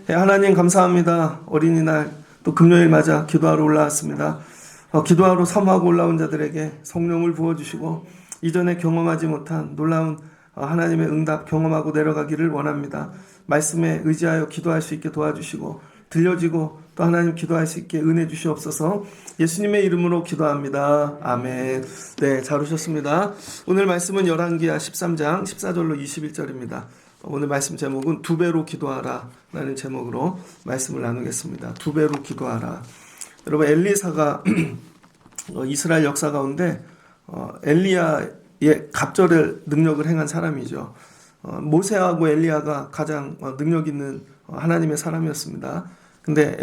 하나님 감사합니다. 어린이날 또 금요일 맞아 기도하러 올라왔습니다. 기도하러 사모하고 올라온 자들에게 성령을 부어주시고 이전에 경험하지 못한 놀라운 하나님의 응답 경험하고 내려가기를 원합니다. 말씀에 의지하여 기도할 수 있게 도와주시고 들려지고 또 하나님 기도할 수 있게 은혜 주시옵소서. 예수님의 이름으로 기도합니다. 아멘. 네, 잘 오셨습니다. 오늘 말씀은 열왕기하 13장 14절로 21절입니다. 오늘 말씀 제목은 두 배로 기도하라 라는 제목으로 말씀을 나누겠습니다. 두 배로 기도하라. 여러분, 엘리사가 이스라엘 역사 가운데 엘리야의 갑절의 능력을 행한 사람이죠. 모세하고 엘리야가 가장 능력 있는 하나님의 사람이었습니다. 근데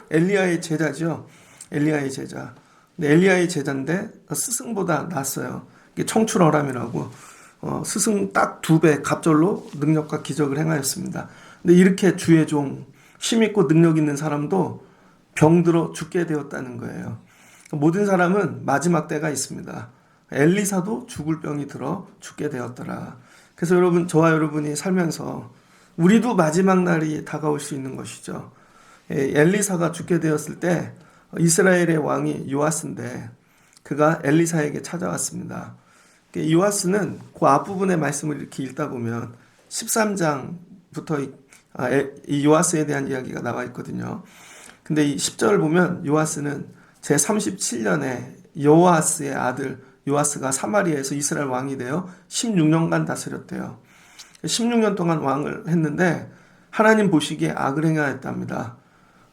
엘리야의 제자죠. 엘리야의 제자. 근데 엘리야의 제자인데 스승보다 낫어요. 이게 청출어람이라고. 스승 딱 2배 갑절로 능력과 기적을 행하였습니다. 근데 이렇게 주의 종, 힘있고 능력 있는 사람도 병들어 죽게 되었다는 거예요. 모든 사람은 마지막 때가 있습니다. 엘리사도 죽을 병이 들어 죽게 되었더라. 그래서 여러분, 저와 여러분이 살면서 우리도 마지막 날이 다가올 수 있는 것이죠. 엘리사가 죽게 되었을 때 이스라엘의 왕이 요아스인데 그가 엘리사에게 찾아왔습니다. 요아스는 그 앞부분의 말씀을 이렇게 읽다 보면 13장부터 이 요아스에 대한 이야기가 나와 있거든요. 근데 이 10절을 보면 요아스는 제37년에 여호아스의 아들 요아스가 사마리아에서 이스라엘 왕이 되어 16년간 다스렸대요. 16년 동안 왕을 했는데 하나님 보시기에 악을 행하였답니다.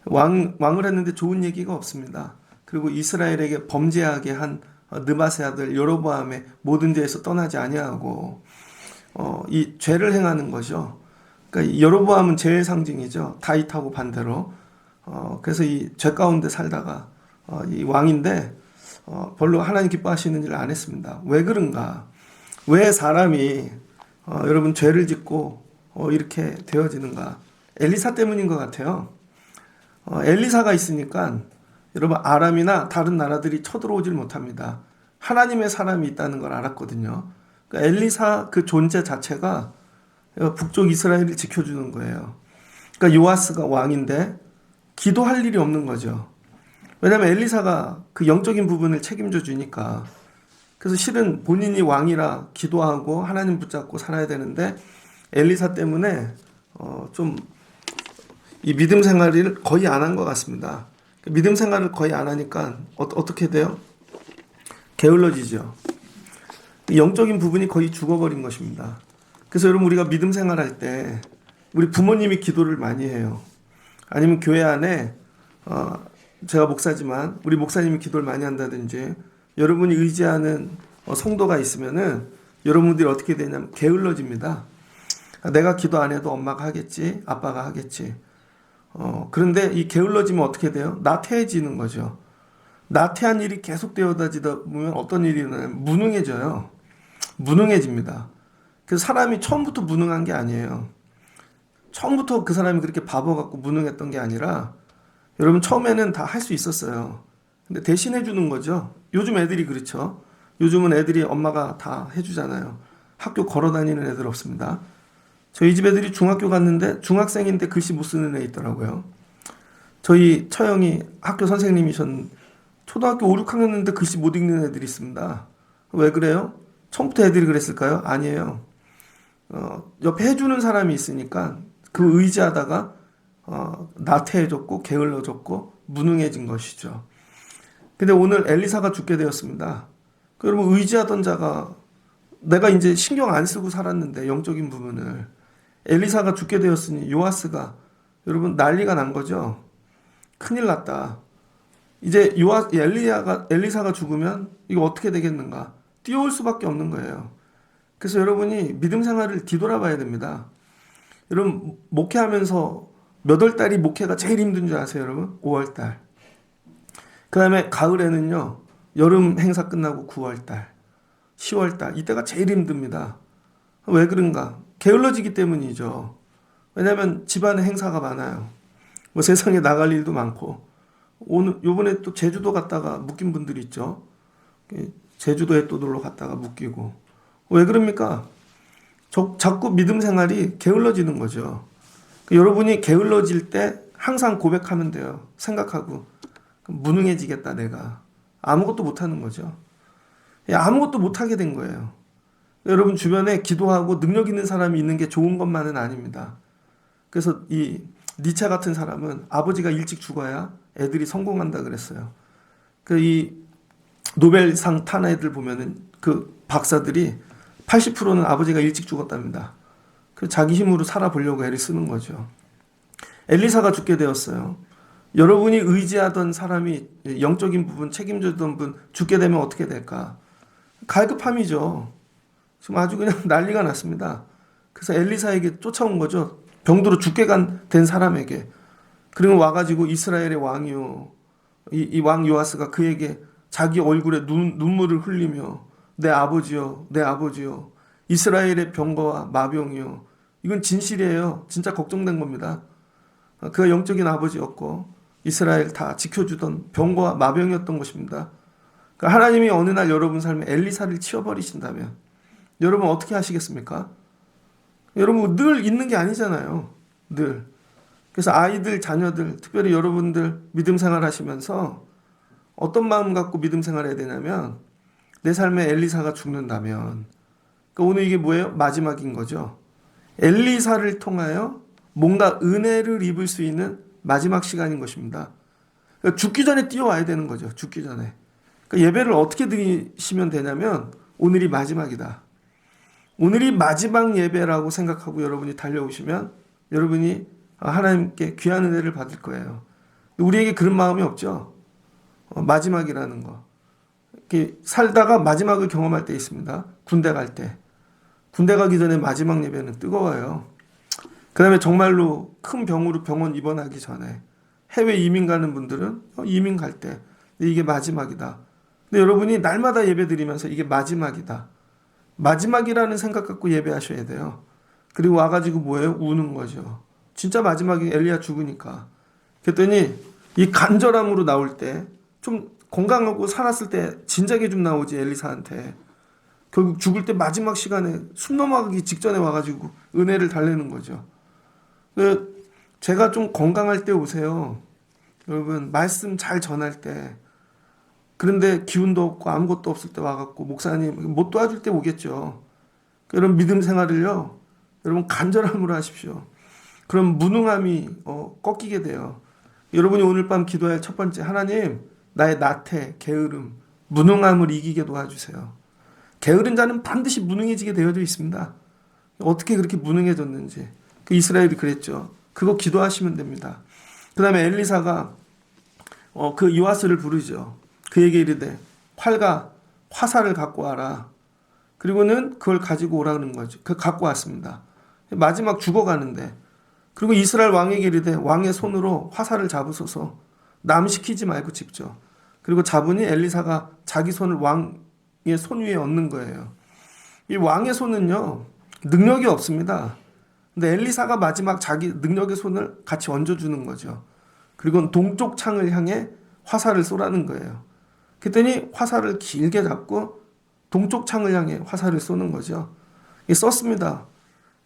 왕을 했는데 좋은 얘기가 없습니다. 그리고 이스라엘에게 범죄하게 한 느바세 아들 여로보암의 모든 죄에서 떠나지 아니하고 이 죄를 행하는 거죠. 그러니까 여로보암은 죄의 상징이죠. 다윗하고 반대로. 그래서 이 죄 가운데 살다가 이 왕인데 별로 하나님 기뻐하시는 일을 안 했습니다. 왜 그런가? 왜 사람이 여러분 죄를 짓고 이렇게 되어지는가? 엘리사 때문인 것 같아요. 엘리사가 있으니까 여러분 아람이나 다른 나라들이 쳐들어오질 못합니다. 하나님의 사람이 있다는 걸 알았거든요. 그러니까 엘리사 그 존재 자체가 북쪽 이스라엘을 지켜주는 거예요. 그러니까 요아스가 왕인데 기도할 일이 없는 거죠. 왜냐하면 엘리사가 그 영적인 부분을 책임져 주니까. 그래서 실은 본인이 왕이라 기도하고 하나님 붙잡고 살아야 되는데 엘리사 때문에 좀 이 믿음 생활을 거의 안 한 것 같습니다. 믿음 생활을 거의 안 하니까 어떻게 돼요? 게을러지죠. 영적인 부분이 거의 죽어버린 것입니다. 그래서 여러분, 우리가 믿음 생활할 때 우리 부모님이 기도를 많이 해요. 아니면 교회 안에 제가 목사지만 우리 목사님이 기도를 많이 한다든지 여러분이 의지하는 성도가 있으면은 여러분들이 어떻게 되냐면 게을러집니다. 내가 기도 안 해도 엄마가 하겠지, 아빠가 하겠지. 그런데 이 게을러지면 어떻게 돼요? 나태해지는 거죠. 나태한 일이 계속 되어지다 보면 어떤 일이 일어나면 무능해져요. 무능해집니다. 그래서 사람이 처음부터 무능한 게 아니에요. 처음부터 그 사람이 그렇게 바보 같고 무능했던 게 아니라 여러분 처음에는 다 할 수 있었어요. 근데 대신 해주는 거죠. 요즘 애들이 그렇죠. 요즘은 애들이 엄마가 다 해주잖아요. 학교 걸어 다니는 애들 없습니다. 저희 집 애들이 중학교 갔는데 중학생인데 글씨 못 쓰는 애 있더라고요. 저희 처형이 학교 선생님이셨는데 초등학교 5, 6학년인데 글씨 못 읽는 애들이 있습니다. 왜 그래요? 처음부터 애들이 그랬을까요? 아니에요. 옆에 해주는 사람이 있으니까 그 의지하다가 나태해졌고 게을러졌고 무능해진 것이죠. 근데 오늘 엘리사가 죽게 되었습니다. 여러분, 의지하던 자가 내가 이제 신경 안 쓰고 살았는데 영적인 부분을 엘리사가 죽게 되었으니 요아스가 여러분 난리가 난 거죠. 큰일 났다. 이제 엘리사가 죽으면 이거 어떻게 되겠는가? 뛰어올 수밖에 없는 거예요. 그래서 여러분이 믿음 생활을 뒤돌아봐야 됩니다. 여러분, 목회하면서 몇 월 달이 목회가 제일 힘든 줄 아세요, 여러분? 5월 달. 그 다음에 가을에는요, 여름 행사 끝나고 9월 달, 10월 달, 이때가 제일 힘듭니다. 왜 그런가? 게을러지기 때문이죠. 왜냐하면 집안에 행사가 많아요. 뭐 세상에 나갈 일도 많고 오늘 요번에 또 제주도 갔다가 묶인 분들이 있죠. 제주도에 또 놀러 갔다가 묶이고. 왜 그럽니까? 자꾸 믿음 생활이 게을러지는 거죠. 여러분이 게을러질 때 항상 고백하면 돼요. 생각하고 무능해지겠다 내가. 아무것도 못하는 거죠. 아무것도 못하게 된 거예요. 여러분 주변에 기도하고 능력 있는 사람이 있는 게 좋은 것만은 아닙니다. 그래서 이 니체 같은 사람은 아버지가 일찍 죽어야 애들이 성공한다 그랬어요. 이 노벨상 탄 애들 보면은 그 박사들이 80%는 아버지가 일찍 죽었답니다. 그 자기 힘으로 살아보려고 애를 쓰는 거죠. 엘리사가 죽게 되었어요. 여러분이 의지하던 사람이 영적인 부분 책임져던 분 죽게 되면 어떻게 될까? 갈급함이죠. 지금 아주 그냥 난리가 났습니다. 그래서 엘리사에게 쫓아온 거죠. 병들어 죽게 된 사람에게. 그리고 와가지고 이스라엘의 왕이요. 이 왕 요아스가 그에게 자기 얼굴에 눈물을 흘리며 내 아버지요, 내 아버지요. 이스라엘의 병거와 마병이요. 이건 진실이에요. 진짜 걱정된 겁니다. 그가 영적인 아버지였고 이스라엘 다 지켜주던 병거와 마병이었던 것입니다. 그러니까 하나님이 어느 날 여러분 삶에 엘리사를 치워버리신다면 여러분 어떻게 하시겠습니까? 여러분 늘 있는 게 아니잖아요. 늘. 그래서 아이들, 자녀들, 특별히 여러분들 믿음 생활 하시면서 어떤 마음 갖고 믿음 생활해야 되냐면 내 삶에 엘리사가 죽는다면 그러니까 오늘 이게 뭐예요? 마지막인 거죠. 엘리사를 통하여 뭔가 은혜를 입을 수 있는 마지막 시간인 것입니다. 그러니까 죽기 전에 뛰어와야 되는 거죠. 죽기 전에. 그러니까 예배를 어떻게 드리시면 되냐면 오늘이 마지막이다. 오늘이 마지막 예배라고 생각하고 여러분이 달려오시면 여러분이 하나님께 귀한 은혜를 받을 거예요. 우리에게 그런 마음이 없죠. 마지막이라는 거. 이렇게 살다가 마지막을 경험할 때 있습니다. 군대 갈 때. 군대 가기 전에 마지막 예배는 뜨거워요. 그 다음에 정말로 큰 병으로 병원 입원하기 전에 해외 이민 가는 분들은 이민 갈 때 이게 마지막이다. 근데 여러분이 날마다 예배 드리면서 이게 마지막이다. 마지막이라는 생각 갖고 예배하셔야 돼요. 그리고 와가지고 뭐예요? 우는 거죠. 진짜 마지막에 엘리야 죽으니까. 그랬더니 이 간절함으로 나올 때 좀 건강하고 살았을 때 진작에 좀 나오지 엘리사한테. 결국 죽을 때 마지막 시간에 숨 넘어가기 직전에 와가지고 은혜를 달래는 거죠. 제가 좀 건강할 때 오세요. 여러분 말씀 잘 전할 때. 그런데 기운도 없고 아무것도 없을 때 와갖고 목사님 못 도와줄 때 오겠죠. 여러분 믿음 생활을요. 여러분 간절함으로 하십시오. 그럼 무능함이 꺾이게 돼요. 여러분이 오늘 밤 기도할 첫 번째 하나님 나의 나태, 게으름, 무능함을 이기게 도와주세요. 게으른 자는 반드시 무능해지게 되어져 있습니다. 어떻게 그렇게 무능해졌는지 그 이스라엘이 그랬죠. 그거 기도하시면 됩니다. 그 다음에 엘리사가 그 요아스를 부르죠. 그에게 이르되 활과 화살을 갖고 와라. 그리고는 그걸 가지고 오라는 거죠. 그 갖고 왔습니다. 마지막 죽어가는데 그리고 이스라엘 왕에게 이르되 왕의 손으로 화살을 잡으소서. 남 시키지 말고 직접. 그리고 잡으니 엘리사가 자기 손을 왕의 손 위에 얹는 거예요. 이 왕의 손은요 능력이 없습니다. 근데 엘리사가 마지막 자기 능력의 손을 같이 얹어주는 거죠. 그리고 동쪽 창을 향해 화살을 쏘라는 거예요. 그랬더니 화살을 길게 잡고 동쪽 창을 향해 화살을 쏘는 거죠. 썼습니다.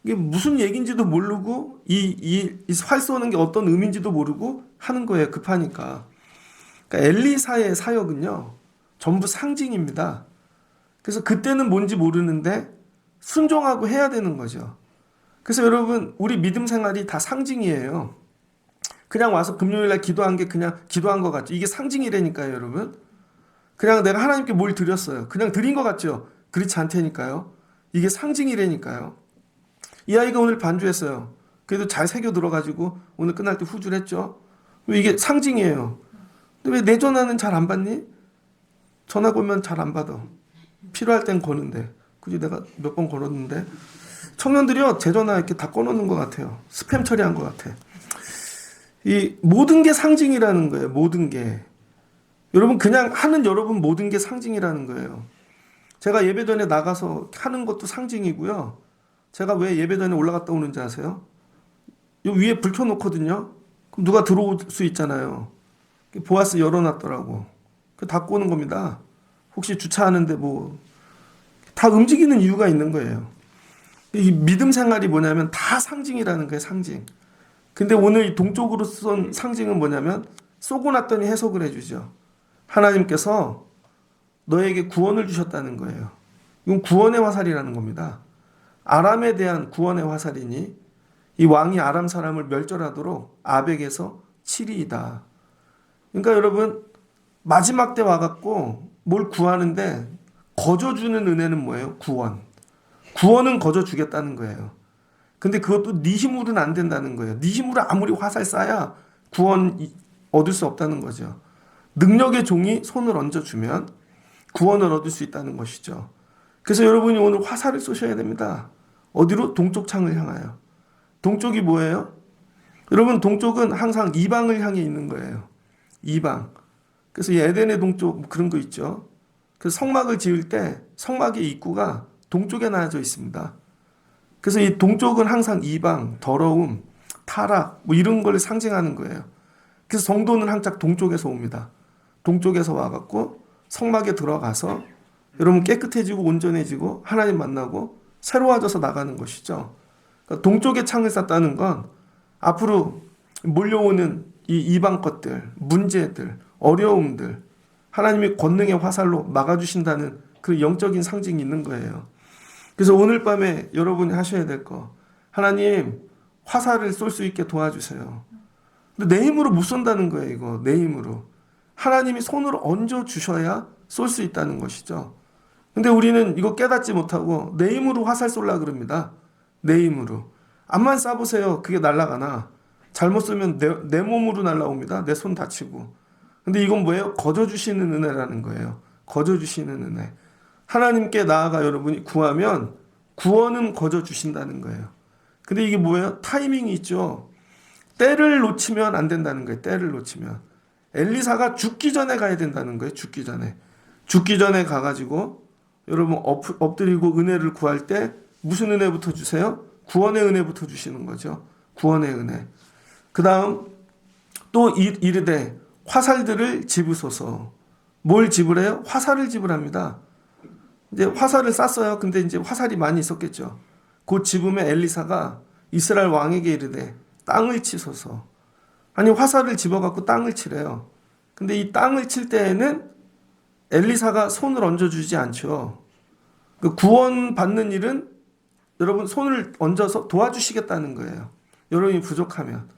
이게 무슨 얘기인지도 모르고 이 활 쏘는 게 어떤 의미인지도 모르고 하는 거예요. 급하니까. 그러니까 엘리사의 사역은요. 전부 상징입니다. 그래서 그때는 뭔지 모르는데 순종하고 해야 되는 거죠. 그래서 여러분 우리 믿음 생활이 다 상징이에요. 그냥 와서 금요일날 기도한 게 그냥 기도한 것 같죠. 이게 상징이라니까요. 여러분. 그냥 내가 하나님께 뭘 드렸어요. 그냥 드린 것 같죠. 그렇지 않다니까요. 이게 상징이라니까요. 이 아이가 오늘 반주했어요. 그래도 잘 새겨 들어가지고 오늘 끝날 때 후주를 했죠. 이게 상징이에요. 근데 왜 내 전화는 잘 안 받니? 전화 걸면 잘 안 받아. 필요할 땐 거는데. 굳이 내가 몇 번 걸었는데. 청년들이요. 제 전화 이렇게 다 꺼놓는 것 같아요. 스팸 처리한 것 같아. 이 모든 게 상징이라는 거예요. 모든 게. 여러분 그냥 하는 여러분 모든 게 상징이라는 거예요. 제가 예배 전에 나가서 하는 것도 상징이고요. 제가 왜 예배 전에 올라갔다 오는지 아세요? 요 위에 불 켜놓거든요. 그럼 누가 들어올 수 있잖아요. 보아스 열어놨더라고. 그 닫고 오는 겁니다. 혹시 주차하는데 뭐 다 움직이는 이유가 있는 거예요. 이 믿음 생활이 뭐냐면 다 상징이라는 거예요, 상징. 근데 오늘 이 동쪽으로 쓴 상징은 뭐냐면 쏘고 났더니 해석을 해주죠. 하나님께서 너에게 구원을 주셨다는 거예요. 이건 구원의 화살이라는 겁니다. 아람에 대한 구원의 화살이니 이 왕이 아람 사람을 멸절하도록 아벡에서 7위이다. 그러니까 여러분 마지막 때 와갖고 뭘 구하는데 거저주는 은혜는 뭐예요? 구원. 구원은 거저주겠다는 거예요. 근데 그것도 네 힘으로는 안 된다는 거예요. 네 힘으로 아무리 화살 쏴야 구원 얻을 수 없다는 거죠. 능력의 종이 손을 얹어주면 구원을 얻을 수 있다는 것이죠. 그래서 여러분이 오늘 화살을 쏘셔야 됩니다. 어디로? 동쪽 창을 향하여. 동쪽이 뭐예요? 여러분 동쪽은 항상 이방을 향해 있는 거예요. 이방. 그래서 이 에덴의 동쪽 그런 거 있죠. 그래서 성막을 지을 때 성막의 입구가 동쪽에 나눠져 있습니다. 그래서 이 동쪽은 항상 이방, 더러움, 타락 뭐 이런 걸 상징하는 거예요. 그래서 성도는 항상 동쪽에서 옵니다. 동쪽에서 와갖고 성막에 들어가서 여러분 깨끗해지고 온전해지고 하나님 만나고 새로워져서 나가는 것이죠. 그러니까 동쪽에 창을 쐈다는 건 앞으로 몰려오는 이 이방 것들, 문제들, 어려움들 하나님이 권능의 화살로 막아주신다는 그 영적인 상징이 있는 거예요. 그래서 오늘 밤에 여러분이 하셔야 될 거, 하나님 화살을 쏠 수 있게 도와주세요. 근데 내 힘으로 못 쏜다는 거예요. 이거 내 힘으로 하나님이 손을 얹어 주셔야 쏠 수 있다는 것이죠. 근데 우리는 이거 깨닫지 못하고 내 힘으로 화살 쏠라 그럽니다. 내 힘으로 암만 쏴보세요. 그게 날아가나? 잘못 쏘면 내 몸으로 날아옵니다. 내 손 다치고. 근데 이건 뭐예요? 거저주시는 은혜라는 거예요. 거저주시는 은혜. 하나님께 나아가 여러분이 구하면 구원은 거저주신다는 거예요. 근데 이게 뭐예요? 타이밍이 있죠. 때를 놓치면 안 된다는 거예요. 때를 놓치면. 엘리사가 죽기 전에 가야 된다는 거예요. 죽기 전에. 죽기 전에 가가지고 여러분 엎드리고 은혜를 구할 때 무슨 은혜부터 주세요? 구원의 은혜부터 주시는 거죠. 구원의 은혜. 그 다음 또 이르되 화살들을 집으소서. 뭘 집으래요? 화살을 집으랍니다. 이제 화살을 쐈어요. 근데 이제 화살이 많이 있었겠죠. 그 집음에 엘리사가 이스라엘 왕에게 이르되 땅을 치소서. 아니 화살을 집어갖고 땅을 치래요. 근데 이 땅을 칠 때에는 엘리사가 손을 얹어주지 않죠. 그 구원 받는 일은 여러분 손을 얹어서 도와주시겠다는 거예요. 여러분이 부족하면.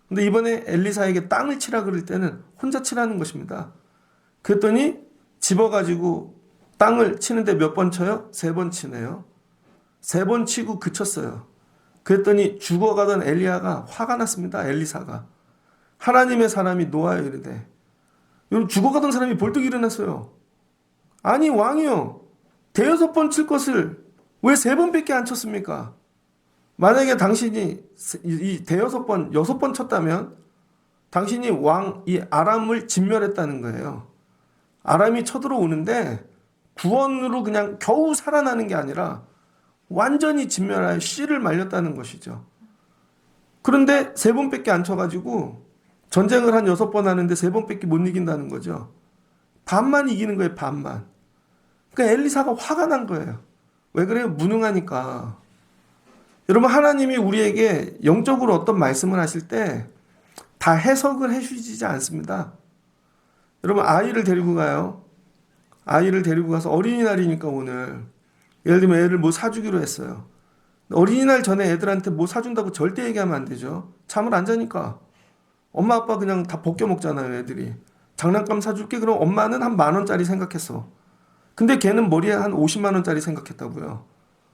근데 이번에 엘리사에게 땅을 치라 그럴 때는 혼자 치라는 것입니다. 그랬더니 집어가지고 땅을 치는데 몇 번 쳐요? 3번 치네요. 3번 치고 그쳤어요. 그랬더니 죽어가던 엘리야가 화가 났습니다. 엘리사가. 하나님의 사람이 노아에 이르되, 여러분 죽어가던 사람이 벌떡 일어났어요. 아니 왕이요, 5번 칠 것을 왜 3번밖에 안 쳤습니까? 만약에 당신이 이 6번, 6번 쳤다면 당신이 이 아람을 진멸했다는 거예요. 아람이 쳐들어오는데 구원으로 그냥 겨우 살아나는 게 아니라 완전히 진멸하여 씨를 말렸다는 것이죠. 그런데 3번밖에 안 쳐가지고 전쟁을 한 6번 하는데 3번밖에 못 이긴다는 거죠. 반만 이기는 거예요. 반만. 그러니까 엘리사가 화가 난 거예요. 왜 그래요? 무능하니까. 여러분 하나님이 우리에게 영적으로 어떤 말씀을 하실 때 다 해석을 해주시지 않습니다. 여러분 아이를 데리고 가요. 아이를 데리고 가서 어린이날이니까 오늘 예를 들면 애를 뭐 사주기로 했어요. 어린이날 전에 애들한테 뭐 사준다고 절대 얘기하면 안 되죠. 잠을 안 자니까. 엄마 아빠 그냥 다 벗겨 먹잖아요. 애들이. 장난감 사줄게. 그럼 엄마는 한 10,000원짜리 생각했어. 근데 걔는 머리에 한 500,000원짜리 생각했다고요.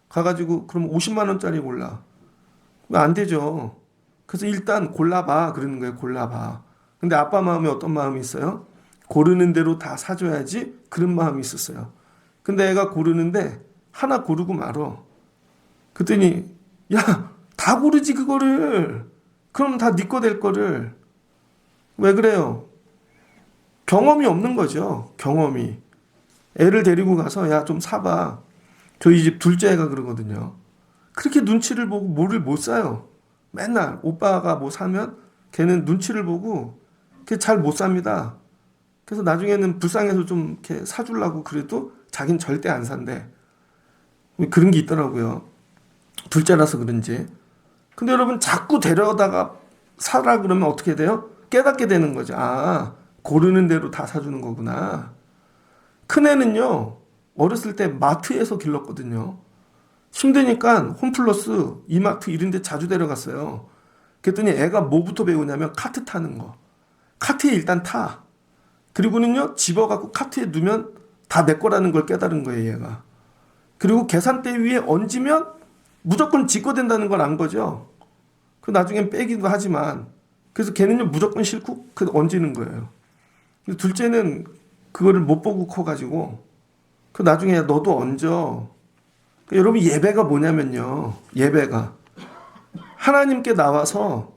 가가지고 그럼 500,000원짜리 골라. 안 되죠. 그래서 일단 골라봐 그러는 거예요. 골라봐. 근데 아빠 마음에 어떤 마음이 있어요? 고르는 대로 다 사줘야지 그런 마음이 있었어요. 근데 애가 고르는데 하나 고르고 말어. 그랬더니 야, 다 고르지 그거를. 그럼 다 네 거 될 거를. 왜 그래요? 경험이 없는 거죠. 경험이. 애를 데리고 가서 야 좀 사봐. 저희 집 둘째 애가 그러거든요. 그렇게 눈치를 보고 뭐를 못 사요. 맨날 오빠가 뭐 사면 걔는 눈치를 보고 잘 못 삽니다. 그래서 나중에는 불쌍해서 좀 이렇게 사주려고 그래도 자긴 절대 안 산대. 그런 게 있더라고요. 둘째라서 그런지. 근데 여러분 자꾸 데려다가 사라 그러면 어떻게 돼요? 깨닫게 되는 거죠. 아, 고르는 대로 다 사주는 거구나. 큰애는요, 어렸을 때 마트에서 길렀거든요. 힘드니까 홈플러스, 이마트 이런 데 자주 데려갔어요. 그랬더니 애가 뭐부터 배우냐면 카트 타는 거. 카트에 일단 타. 그리고는요, 집어갖고 카트에 두면 다 내 거라는 걸 깨달은 거예요, 얘가. 그리고 계산대 위에 얹으면 무조건 지 거 된다는 걸 안 거죠. 그 나중엔 빼기도 하지만, 그래서 걔는요, 무조건 싫고 그 얹는 거예요. 근데 둘째는 그거를 못 보고 커가지고, 그 나중에 너도 얹어. 그러니까 여러분, 예배가 뭐냐면요, 예배가 하나님께 나와서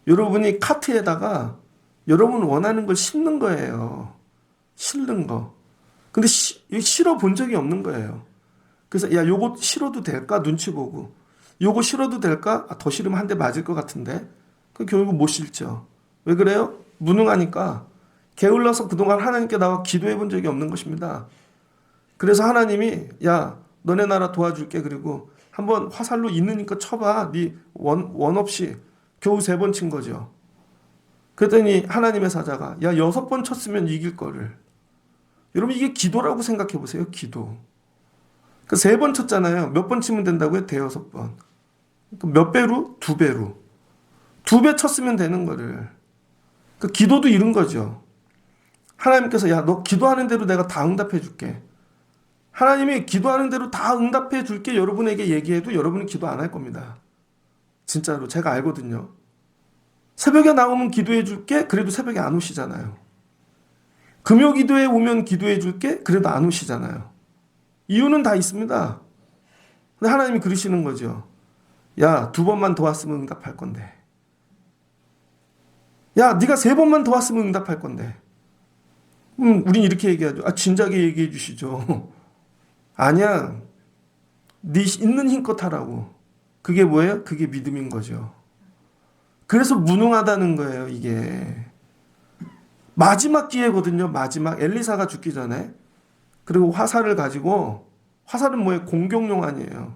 여러분이 카트에다가 여러분 원하는 걸 심는 거예요. 심는 거. 근데 실어 본 적이 없는 거예요. 그래서 야, 요거 실어도 될까? 눈치 보고. 요거 실어도 될까? 아, 더 실으면 한 대 맞을 것 같은데. 그 결국 못 실죠. 왜 그래요? 무능하니까. 게을러서 그동안 하나님께 나와 기도해 본 적이 없는 것입니다. 그래서 하나님이 야, 너네 나라 도와줄게. 그리고 한번 화살로 있으니까 쳐봐. 네 원 없이 겨우 3번 친 거죠. 그랬더니 하나님의 사자가 야, 6번 쳤으면 이길 거를. 여러분, 이게 기도라고 생각해 보세요. 기도. 그 3번 쳤잖아요. 몇 번 치면 된다고요? 6번. 몇 배로? 2배로. 2배 쳤으면 되는 거를. 그 기도도 이런 거죠. 하나님께서 야, 너 기도하는 대로 내가 다 응답해 줄게. 하나님이 기도하는 대로 다 응답해 줄게 여러분에게 얘기해도 여러분은 기도 안 할 겁니다. 진짜로 제가 알거든요. 새벽에 나오면 기도해 줄게. 그래도 새벽에 안 오시잖아요. 금요 기도에 오면 기도해 줄게. 그래도 안 오시잖아요. 이유는 다 있습니다. 근데 하나님이 그러시는 거죠. 야, 2번만 더 왔으면 응답할 건데. 야, 네가 3번만 더 왔으면 응답할 건데. 우린 이렇게 얘기하죠. 아, 진작에 얘기해 주시죠. 아니야. 네 있는 힘껏 하라고. 그게 뭐예요? 그게 믿음인 거죠. 그래서 무능하다는 거예요, 이게. 마지막 기회거든요, 마지막. 엘리사가 죽기 전에. 그리고 화살을 가지고, 화살은 뭐예요? 공격용 아니에요.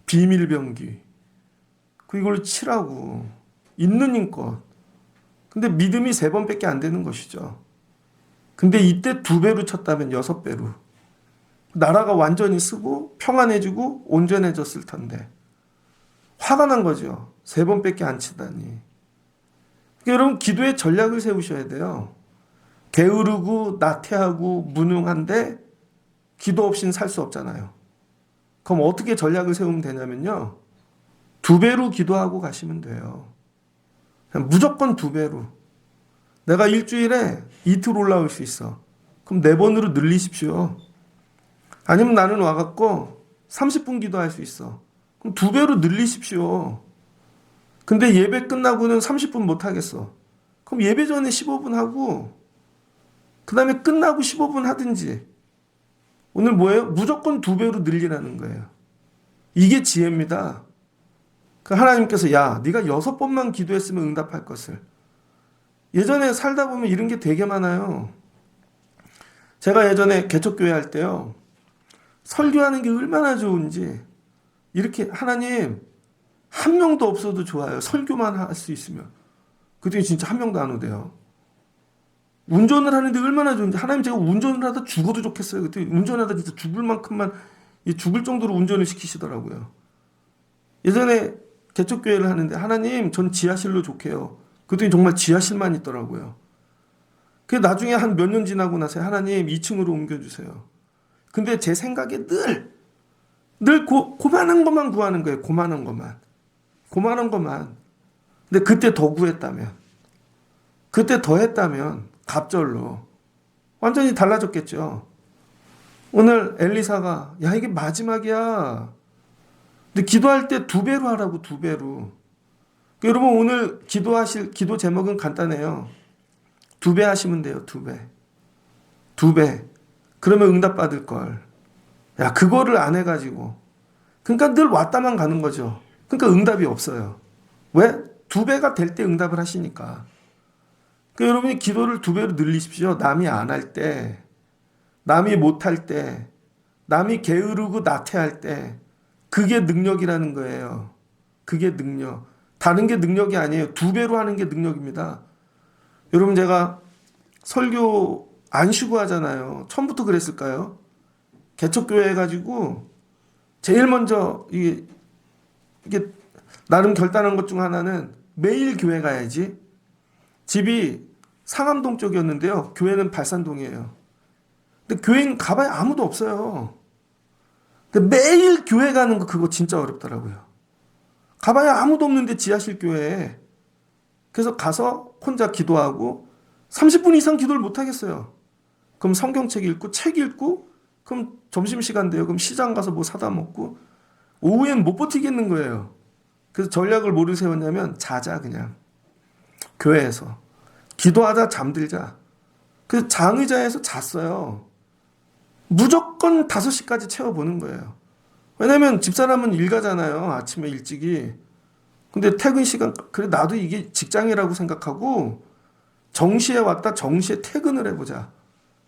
비밀병기. 그걸 치라고. 있는 힘껏. 근데 믿음이 3번밖에 안 되는 것이죠. 근데 이때 2배로 쳤다면 6배로. 나라가 완전히 쓰고 평안해지고 온전해졌을 텐데. 화가 난 거죠. 3번밖에 안 치다니. 그러니까 여러분, 기도의 전략을 세우셔야 돼요. 게으르고 나태하고 무능한데 기도 없이는 살 수 없잖아요. 그럼 어떻게 전략을 세우면 되냐면요. 2배로 기도하고 가시면 돼요. 무조건 2배로. 내가 일주일에 이틀 올라올 수 있어. 그럼 4번으로 늘리십시오. 아니면 나는 와갖고 30분 기도할 수 있어. 그럼 2배로 늘리십시오. 근데 예배 끝나고는 30분 못 하겠어. 그럼 예배 전에 15분 하고, 그 다음에 끝나고 15분 하든지. 오늘 뭐예요? 무조건 2배로 늘리라는 거예요. 이게 지혜입니다. 그 하나님께서 야, 네가 6번만 기도했으면 응답할 것을. 예전에 살다 보면 이런 게 되게 많아요. 제가 예전에 개척교회 할 때요. 설교하는 게 얼마나 좋은지. 이렇게 하나님 한 명도 없어도 좋아요. 설교만 할 수 있으면. 그때 진짜 한 명도 안 오대요. 운전을 하는데 얼마나 좋은지. 하나님, 제가 운전을 하다 죽어도 좋겠어요. 그때 운전하다 진짜 죽을 만큼만, 죽을 정도로 운전을 시키시더라고요. 예전에 개척교회를 하는데 하나님 전 지하실로 좋게요. 그랬더니 정말 지하실만 있더라고요. 그게 나중에 한 몇 년 지나고 나서 하나님 2층으로 옮겨주세요. 근데 제 생각에 늘 고만한 것만 구하는 거예요. 고만한 것만. 고만한 것만. 근데 그때 더 구했다면, 그때 더 했다면 갑절로 완전히 달라졌겠죠. 오늘 엘리사가 야, 이게 마지막이야. 근데 기도할 때 2배로 하라고. 2배로. 여러분, 오늘 기도하실 기도 제목은 간단해요. 2배 하시면 돼요. 2배. 2배. 그러면 응답 받을 걸. 야, 그거를 안 해가지고. 그러니까 늘 왔다만 가는 거죠. 그러니까 응답이 없어요. 왜? 2배가 될 때 응답을 하시니까. 그 여러분이 기도를 2배로 늘리십시오. 남이 안 할 때, 남이 못할 때, 남이 게으르고 나태할 때, 그게 능력이라는 거예요. 그게 능력. 다른 게 능력이 아니에요. 2배로 하는 게 능력입니다. 여러분, 제가 설교 안 쉬고 하잖아요. 처음부터 그랬을까요? 개척교회 해가지고 제일 먼저 이게 나름 결단한 것 중 하나는 매일 교회 가야지. 집이 상암동 쪽이었는데요. 교회는 발산동이에요. 근데 교회는 가봐야 아무도 없어요. 근데 매일 교회 가는 거 그거 진짜 어렵더라고요. 가봐야 아무도 없는데 지하실 교회에. 그래서 가서 혼자 기도하고 30분 이상 기도를 못 하겠어요. 그럼 성경책 읽고 책 읽고 그럼 점심시간 돼요. 그럼 시장 가서 뭐 사다 먹고 오후엔 못 버티겠는 거예요. 그래서 전략을 뭐를 세웠냐면 자자 그냥. 교회에서. 기도하자 잠들자. 그래서 장의자에서 잤어요. 무조건 5시까지 채워보는 거예요. 왜냐면 집사람은 일 가잖아요. 아침에 일찍이. 근데 퇴근 시간, 그래 나도 이게 직장이라고 생각하고 정시에 왔다 정시에 퇴근을 해보자.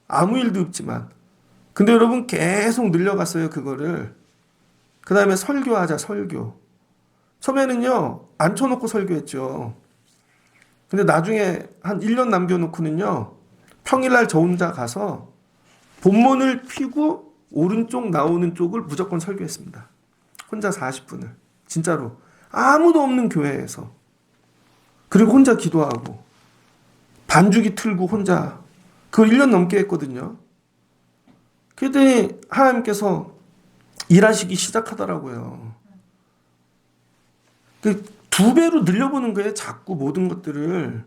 아무 일도 없지만. 근데 여러분 계속 늘려갔어요. 그거를. 그 다음에 설교하자 설교. 처음에는요. 앉혀놓고 설교했죠. 근데 나중에 한 1년 남겨놓고는요. 평일날 저 혼자 가서 본문을 피고 오른쪽 나오는 쪽을 무조건 설교했습니다. 혼자 40분을. 진짜로. 아무도 없는 교회에서. 그리고 혼자 기도하고 반주기 틀고 혼자. 그걸 1년 넘게 했거든요. 그랬더니 하나님께서 일하시기 시작하더라고요. 2배로 늘려보는 거예요. 자꾸 모든 것들을.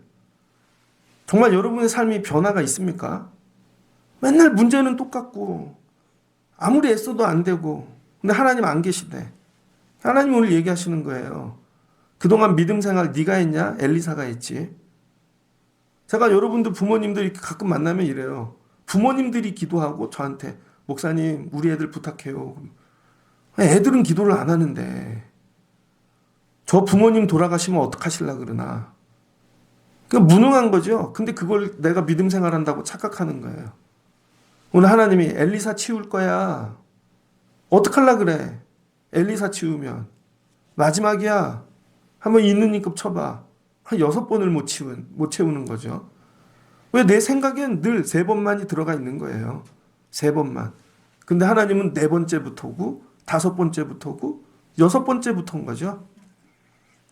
정말 여러분의 삶이 변화가 있습니까? 맨날 문제는 똑같고 아무리 애써도 안 되고 근데 하나님 안 계시대. 하나님 오늘 얘기하시는 거예요. 그동안 믿음 생활 네가 했냐? 엘리사가 했지. 제가 여러분들 부모님들 가끔 만나면 이래요. 부모님들이 기도하고 저한테 목사님 우리 애들 부탁해요. 애들은 기도를 안 하는데 저 부모님 돌아가시면 어떡하실라 그러나. 그러니까 무능한 거죠. 근데 그걸 내가 믿음 생활한다고 착각하는 거예요. 오늘 하나님이 엘리사 치울 거야. 어떡할라 그래. 엘리사 치우면. 마지막이야. 한번 있는 힘껏 쳐봐. 한 6번을 못 채우는 거죠. 왜 내 생각엔 늘 3번만이 들어가 있는 거예요. 3번만. 근데 하나님은 4번째부터고 5번째부터고 6번째부터인 거죠.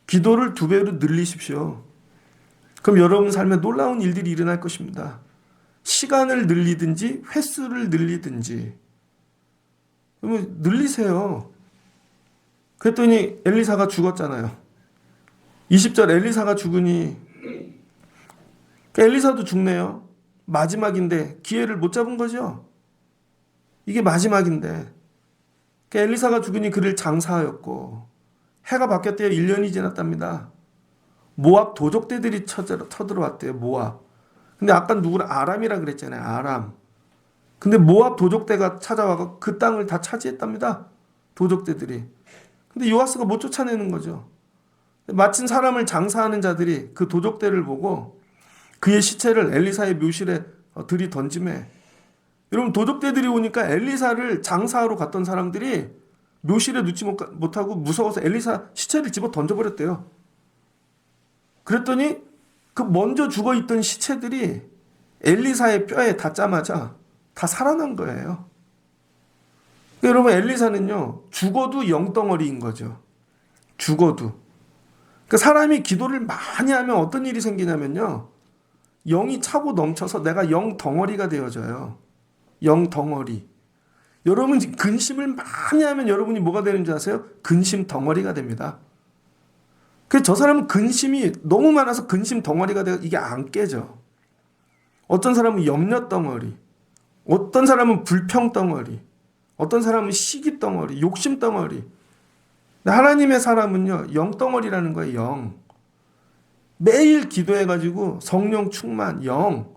기도를 2배로 늘리십시오. 그럼 여러분 삶에 놀라운 일들이 일어날 것입니다. 시간을 늘리든지 횟수를 늘리든지 그러면 늘리세요. 그랬더니 엘리사가 죽었잖아요. 20절 엘리사가 죽으니 엘리사도 죽네요. 마지막인데 기회를 못 잡은 거죠. 이게 마지막인데 엘리사가 죽으니 그를 장사하였고 해가 바뀌었대요. 1년이 지났답니다. 모압 도적대들이 쳐들어왔대요. 모압. 근데 아까 누구를 아람이라 그랬잖아요. 아람. 근데 모압 도적대가 찾아와서 그 땅을 다 차지했답니다. 도적대들이. 근데 요아스가 못 쫓아내는 거죠. 마침 사람을 장사하는 자들이 그 도적대를 보고 그의 시체를 엘리사의 묘실에 들이던지매. 여러분 도적대들이 오니까 엘리사를 장사하러 갔던 사람들이 묘실에 넣지 못하고 무서워서 엘리사 시체를 집어 던져버렸대요. 그랬더니 그 먼저 죽어있던 시체들이 엘리사의 뼈에 닿자마자 다 살아난 거예요. 여러분 엘리사는요 죽어도 영덩어리인 거죠. 죽어도. 그러니까 사람이 기도를 많이 하면 어떤 일이 생기냐면요. 영이 차고 넘쳐서 내가 영덩어리가 되어져요. 영덩어리. 여러분 근심을 많이 하면 여러분이 뭐가 되는지 아세요? 근심 덩어리가 됩니다. 그래서 저 사람은 근심이 너무 많아서 근심 덩어리가 되어 이게 안 깨져. 어떤 사람은 염려 덩어리, 어떤 사람은 불평 덩어리, 어떤 사람은 시기 덩어리, 욕심 덩어리. 하나님의 사람은요 영 덩어리라는 거예요. 영. 매일 기도해가지고 성령 충만 영.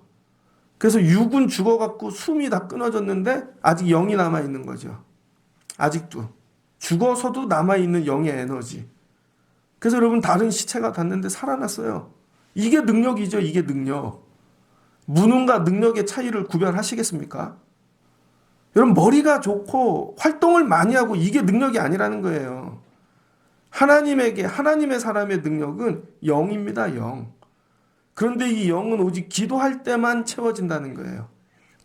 그래서 육은 죽어갖고 숨이 다 끊어졌는데 아직 영이 남아있는 거죠. 아직도. 죽어서도 남아있는 영의 에너지. 그래서 여러분 다른 시체가 닿는데 살아났어요. 이게 능력이죠. 이게 능력. 무능과 능력의 차이를 구별하시겠습니까? 여러분, 머리가 좋고 활동을 많이 하고 이게 능력이 아니라는 거예요. 하나님의 사람의 능력은 영입니다, 영. 그런데 이 영은 오직 기도할 때만 채워진다는 거예요.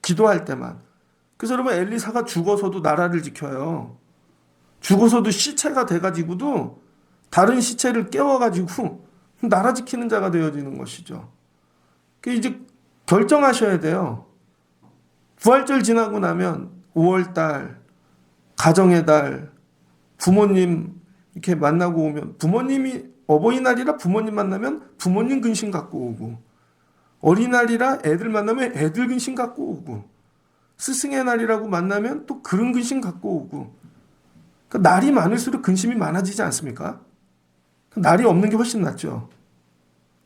기도할 때만. 그래서 여러분, 엘리사가 죽어서도 나라를 지켜요. 죽어서도 시체가 돼가지고도 다른 시체를 깨워가지고 나라 지키는 자가 되어지는 것이죠. 이제 결정하셔야 돼요. 부활절 지나고 나면 5월달, 가정의 달, 부모님 이렇게 만나고 오면 부모님이 어버이날이라 부모님 만나면 부모님 근심 갖고 오고, 어린날이라 애들 만나면 애들 근심 갖고 오고, 스승의 날이라고 만나면 또 그런 근심 갖고 오고. 그러니까 날이 많을수록 근심이 많아지지 않습니까? 날이 없는 게 훨씬 낫죠.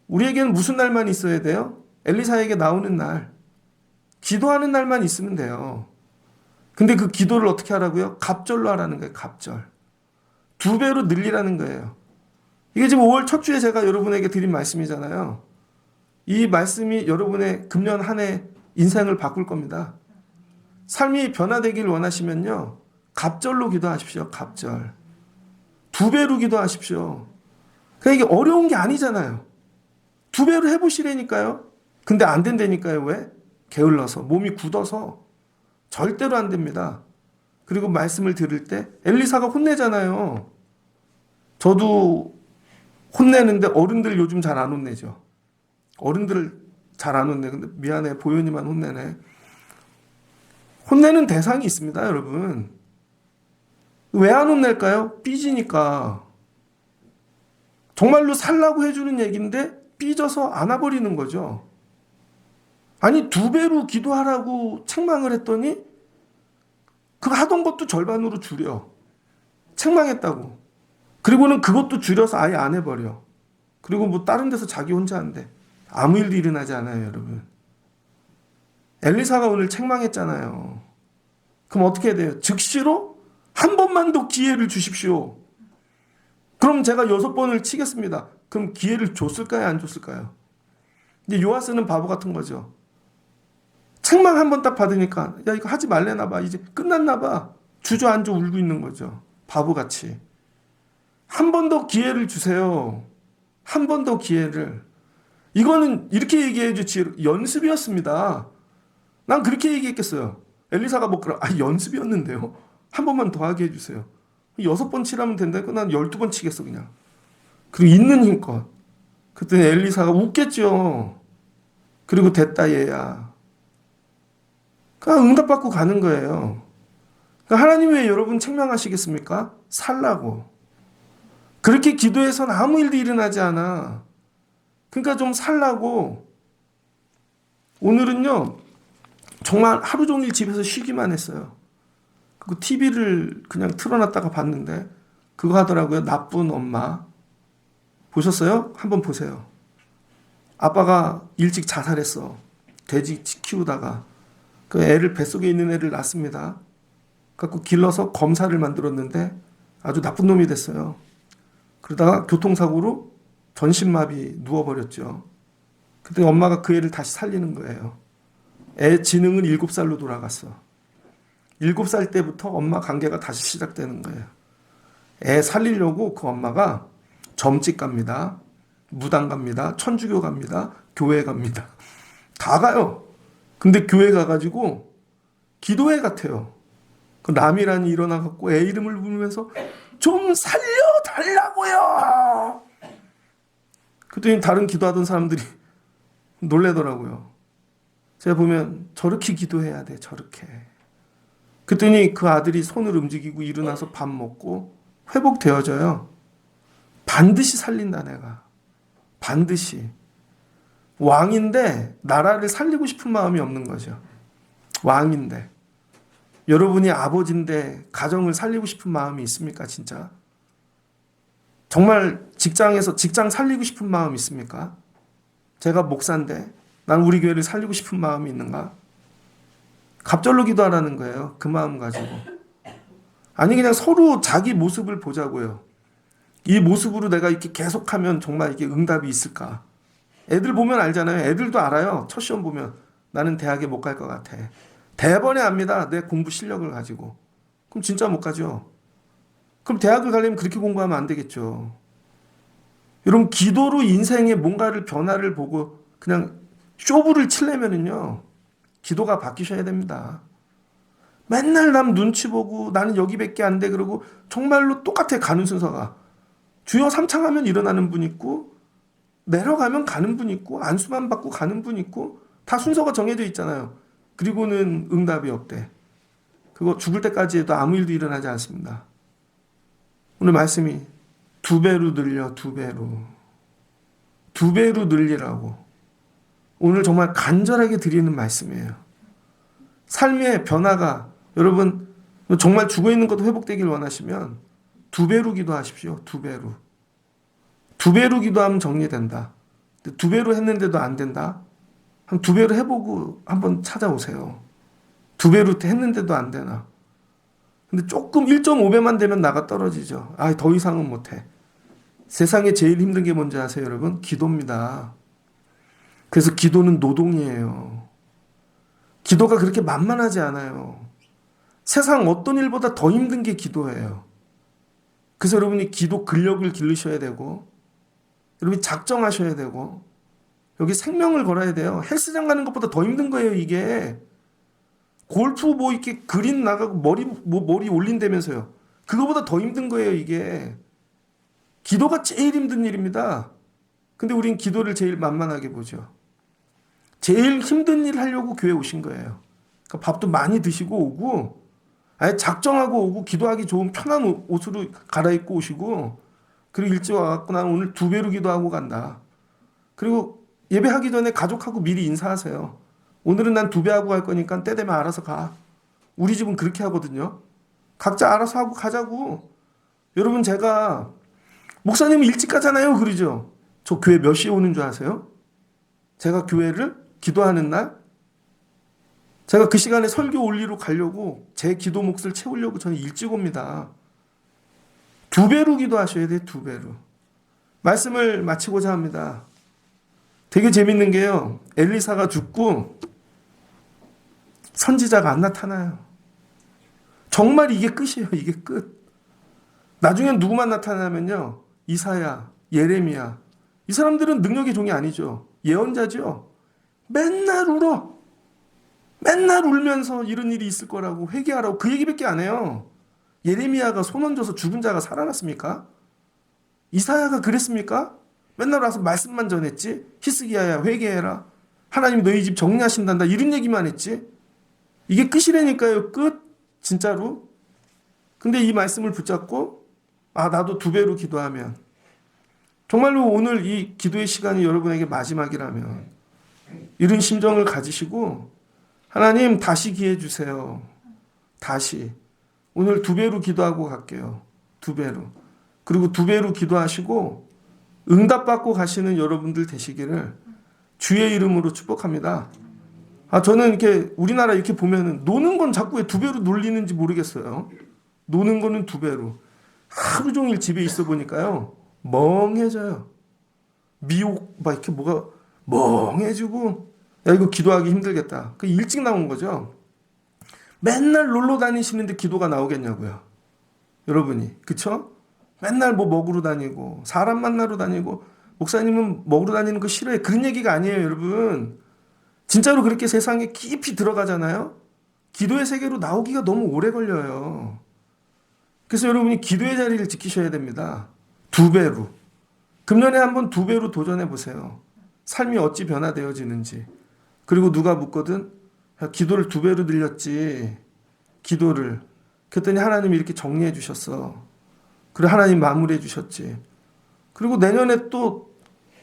우리에게는 무슨 날만 있어야 돼요? 엘리사에게 나오는 날, 기도하는 날만 있으면 돼요. 근데 그 기도를 어떻게 하라고요? 갑절로 하라는 거예요. 갑절. 2배로 늘리라는 거예요. 이게 지금 5월 첫 주에 제가 여러분에게 드린 말씀이잖아요. 이 말씀이 여러분의 금년 한 해 인생을 바꿀 겁니다. 삶이 변화되길 원하시면요, 갑절로 기도하십시오. 갑절. 2배로 기도하십시오. 그러니까 이게 어려운 게 아니잖아요. 2배로 해보시라니까요. 근데 안 된다니까요. 왜? 게을러서, 몸이 굳어서. 절대로 안 됩니다. 그리고 말씀을 들을 때 엘리사가 혼내잖아요. 저도 혼내는데 어른들 요즘 잘 안 혼내죠. 어른들 잘 안 혼내. 근데 미안해, 보현이만 혼내네. 혼내는 대상이 있습니다, 여러분. 왜 안 혼낼까요? 삐지니까. 정말로 살라고 해주는 얘기인데 삐져서 안아버리는 거죠. 아니, 2배로 기도하라고 책망을 했더니 그 하던 것도 절반으로 줄여. 책망했다고. 그리고는 그것도 줄여서 아예 안 해버려. 그리고 뭐 다른 데서 자기 혼자 한대. 아무 일도 일어나지 않아요, 여러분. 엘리사가 오늘 책망했잖아요. 그럼 어떻게 해야 돼요? 즉시로 한 번만 더 기회를 주십시오. 그럼 제가 6번을 치겠습니다. 그럼 기회를 줬을까요? 안 줬을까요? 이제 요아스는 바보 같은 거죠. 책망 한 번 딱 받으니까 야, 이거 하지 말래나 봐. 이제 끝났나 봐. 주저앉아 울고 있는 거죠. 바보같이. 한 번 더 기회를 주세요. 한 번 더 기회를. 이거는 이렇게 얘기해 주지 연습이었습니다. 난 그렇게 얘기했겠어요. 엘리사가 뭐 그럼 연습이었는데요. 한 번만 더 하게 해주세요. 6번 치라면 된다니까 난 12번 치겠어 그냥. 그리고 있는 힘껏. 그때 엘리사가 웃겠죠. 그리고 됐다 얘야. 그냥 응답받고 가는 거예요. 그러니까 하나님 왜 여러분 책망하시겠습니까? 살라고. 그렇게 기도해서는 아무 일도 일어나지 않아. 그러니까 좀 살라고. 오늘은요, 정말 하루 종일 집에서 쉬기만 했어요. 그리고 TV를 그냥 틀어놨다가 봤는데 그거 하더라고요. 나쁜 엄마. 보셨어요? 한번 보세요. 아빠가 일찍 자살했어. 돼지 키우다가. 그 애를 뱃속에 있는 애를 낳습니다. 그래서 길러서 검사를 만들었는데 아주 나쁜 놈이 됐어요. 그러다가 교통사고로 전신마비 누워버렸죠. 그때 엄마가 그 애를 다시 살리는 거예요. 애 지능은 7살로 돌아갔어. 7살 때부터 엄마 관계가 다시 시작되는 거예요. 애 살리려고 그 엄마가 점집 갑니다. 무당 갑니다. 천주교 갑니다. 교회 갑니다. 다 가요. 근데 교회 가가지고 기도회 같아요. 그 남이란이 일어나갖고 애 이름을 부르면서 좀 살려달라고요. 그랬더니 다른 기도하던 사람들이 놀래더라고요. 제가 보면 저렇게 기도해야 돼, 저렇게. 그랬더니 그 아들이 손을 움직이고 일어나서 밥 먹고 회복되어져요. 반드시 살린다, 내가. 반드시. 왕인데 나라를 살리고 싶은 마음이 없는 거죠. 왕인데. 여러분이 아버지인데 가정을 살리고 싶은 마음이 있습니까, 진짜? 정말 직장에서 직장 살리고 싶은 마음이 있습니까? 제가 목사인데 난 우리 교회를 살리고 싶은 마음이 있는가? 갑절로 기도하라는 거예요. 그 마음 가지고. 아니 그냥 서로 자기 모습을 보자고요. 이 모습으로 내가 이렇게 계속하면 정말 이게 응답이 있을까? 애들 보면 알잖아요. 애들도 알아요. 첫 시험 보면 나는 대학에 못 갈 것 같아. 대번에 압니다. 내 공부 실력을 가지고. 그럼 진짜 못 가죠. 그럼 대학을 가려면 그렇게 공부하면 안 되겠죠. 여러분 기도로 인생의 뭔가를 변화를 보고 그냥 쇼부를 치려면은요. 기도가 바뀌셔야 됩니다. 맨날 남 눈치 보고 나는 여기밖에 안 돼 그러고 정말로 똑같아 가는 순서가. 주여 삼창하면 일어나는 분 있고 내려가면 가는 분 있고 안수만 받고 가는 분 있고 다 순서가 정해져 있잖아요. 그리고는 응답이 없대. 그거 죽을 때까지 해도 아무 일도 일어나지 않습니다. 오늘 말씀이 2배로 늘려 2배로 2배로 늘리라고 오늘 정말 간절하게 드리는 말씀이에요. 삶의 변화가 여러분 정말 죽어있는 것도 회복되길 원하시면 2배로 기도하십시오. 2배로 2배로 기도하면 정리된다. 2배로 했는데도 안 된다. 한 2배로 해보고 한번 찾아오세요. 2배로 했는데도 안 되나. 근데 조금 1.5배만 되면 나가 떨어지죠. 아, 더 이상은 못해. 세상에 제일 힘든 게 뭔지 아세요, 여러분? 기도입니다. 그래서 기도는 노동이에요. 기도가 그렇게 만만하지 않아요. 세상 어떤 일보다 더 힘든 게 기도예요. 그래서 여러분이 기도 근력을 기르셔야 되고, 여러분이 작정하셔야 되고, 여기 생명을 걸어야 돼요. 헬스장 가는 것보다 더 힘든 거예요, 이게. 골프 뭐 이렇게 그린 나가고 머리 올린다면서요. 그거보다 더 힘든 거예요, 이게. 기도가 제일 힘든 일입니다. 근데 우린 기도를 제일 만만하게 보죠. 제일 힘든 일 하려고 교회 오신 거예요. 그러니까 밥도 많이 드시고 오고, 아예 작정하고 오고, 기도하기 좋은 편한 옷으로 갈아입고 오시고, 그리고 일찍 와갖고 나는 오늘 2배로 기도하고 간다. 그리고 예배하기 전에 가족하고 미리 인사하세요. 오늘은 난 2배 하고 갈 거니까 때 되면 알아서 가. 우리 집은 그렇게 하거든요. 각자 알아서 하고 가자고. 여러분 제가 목사님은 일찍 가잖아요. 그러죠. 저 교회 몇 시에 오는 줄 아세요? 제가 교회를 기도하는 날 제가 그 시간에 설교 올리러 가려고 제 기도 몫을 채우려고 저는 일찍 옵니다. 2배로 기도하셔야 돼요. 2배로. 말씀을 마치고자 합니다. 되게 재밌는 게요. 엘리사가 죽고 선지자가 안 나타나요. 정말 이게 끝이에요. 이게 끝. 나중엔 누구만 나타나면요. 이사야, 예레미야. 이 사람들은 능력의 종이 아니죠. 예언자죠. 맨날 울어. 맨날 울면서 이런 일이 있을 거라고 회개하라고 그 얘기밖에 안 해요. 예레미야가 손 얹어서 죽은 자가 살아났습니까? 이사야가 그랬습니까? 맨날 와서 말씀만 전했지. 히스기야야 회개해라. 하나님 너희 집 정리하신단다. 이런 얘기만 했지. 이게 끝이라니까요. 끝. 진짜로. 근데 이 말씀을 붙잡고 나도 2배로 기도하면 정말로 오늘 이 기도의 시간이 여러분에게 마지막이라면 이런 심정을 가지시고 하나님 다시 기회 주세요. 다시. 오늘 2배로 기도하고 갈게요. 2배로. 그리고 2배로 기도하시고 응답받고 가시는 여러분들 되시기를 주의 이름으로 축복합니다. 저는 이렇게 우리나라 이렇게 보면은 노는 건 자꾸 왜 2배로 놀리는지 모르겠어요. 노는 거는 2배로. 하루 종일 집에 있어 보니까요. 멍해져요. 미혹 막 이렇게 뭐가 멍해지고 야 이거 기도하기 힘들겠다. 그 일찍 나온 거죠. 맨날 놀러 다니시는데 기도가 나오겠냐고요. 여러분이. 그쵸? 맨날 뭐 먹으러 다니고 사람 만나러 다니고 목사님은 먹으러 다니는 거 싫어해. 그런 얘기가 아니에요, 여러분. 진짜로 그렇게 세상에 깊이 들어가잖아요. 기도의 세계로 나오기가 너무 오래 걸려요. 그래서 여러분이 기도의 자리를 지키셔야 됩니다. 2배로. 금년에 한번 2배로 도전해 보세요. 삶이 어찌 변화되어지는지. 그리고 누가 묻거든 야, 기도를 2배로 늘렸지. 기도를. 그랬더니 하나님이 이렇게 정리해 주셨어. 그리고 하나님 마무리해 주셨지. 그리고 내년에 또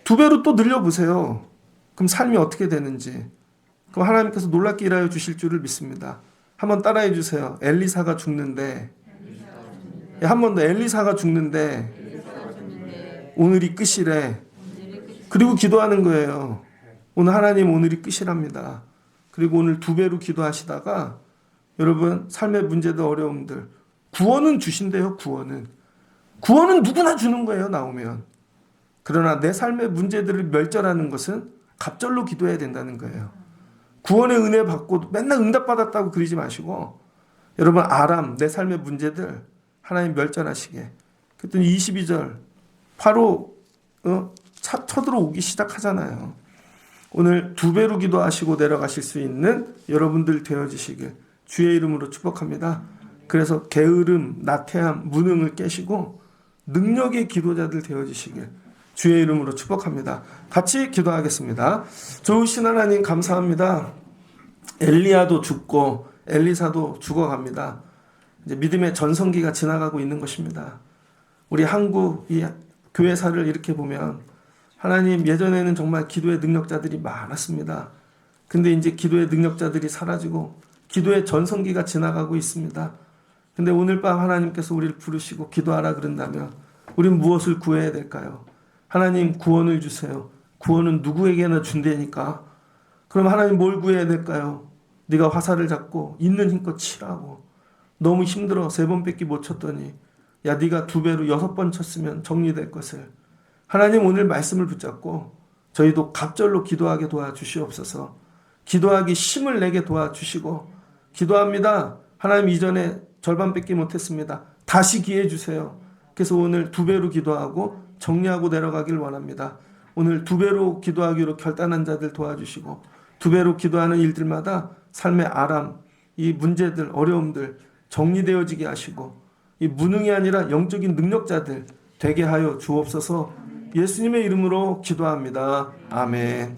2배로 또 늘려보세요. 그럼 삶이 어떻게 되는지. 그럼 하나님께서 놀랍게 일하여 주실 줄을 믿습니다. 한번 따라해 주세요. 엘리사가 죽는데 한 번 더 엘리사가 죽는데 오늘이 끝이래. 그리고 기도하는 거예요. 오늘 하나님 오늘이 끝이랍니다. 그리고 오늘 2배로 기도하시다가 여러분 삶의 문제도 어려움들 구원은 주신대요. 구원은 누구나 주는 거예요. 나오면. 그러나 내 삶의 문제들을 멸절하는 것은 갑절로 기도해야 된다는 거예요. 구원의 은혜 받고 맨날 응답받았다고 그러지 마시고 여러분 아람 내 삶의 문제들 하나님 멸절하시게. 그랬더니 22절 바로 쳐들어오기 시작하잖아요. 오늘 2배로 기도하시고 내려가실 수 있는 여러분들 되어지시길 주의 이름으로 축복합니다. 그래서 게으름, 나태함, 무능을 깨시고 능력의 기도자들 되어지시길 주의 이름으로 축복합니다. 같이 기도하겠습니다. 좋으신 하나님 감사합니다. 엘리야도 죽고 엘리사도 죽어갑니다. 이제 믿음의 전성기가 지나가고 있는 것입니다. 우리 한국 이 교회사를 이렇게 보면 하나님 예전에는 정말 기도의 능력자들이 많았습니다. 근데 이제 기도의 능력자들이 사라지고 기도의 전성기가 지나가고 있습니다. 근데 오늘 밤 하나님께서 우리를 부르시고 기도하라 그런다면 우린 무엇을 구해야 될까요? 하나님 구원을 주세요. 구원은 누구에게나 준다니까. 그럼 하나님 뭘 구해야 될까요? 네가 화살을 잡고 있는 힘껏 치라고. 너무 힘들어 3번밖에 못 쳤더니 야 네가 2배로 6번 쳤으면 정리될 것을. 하나님 오늘 말씀을 붙잡고 저희도 갑절로 기도하게 도와주시옵소서. 기도하기 힘을 내게 도와주시고 기도합니다. 하나님 이전에 절반밖에 못했습니다. 다시 기회 주세요. 그래서 오늘 2배로 기도하고 정리하고 내려가길 원합니다. 오늘 2배로 기도하기로 결단한 자들 도와주시고 2배로 기도하는 일들마다 삶의 아람, 이 문제들, 어려움들 정리되어지게 하시고 이 무능이 아니라 영적인 능력자들 되게 하여 주옵소서. 예수님의 이름으로 기도합니다. 아멘.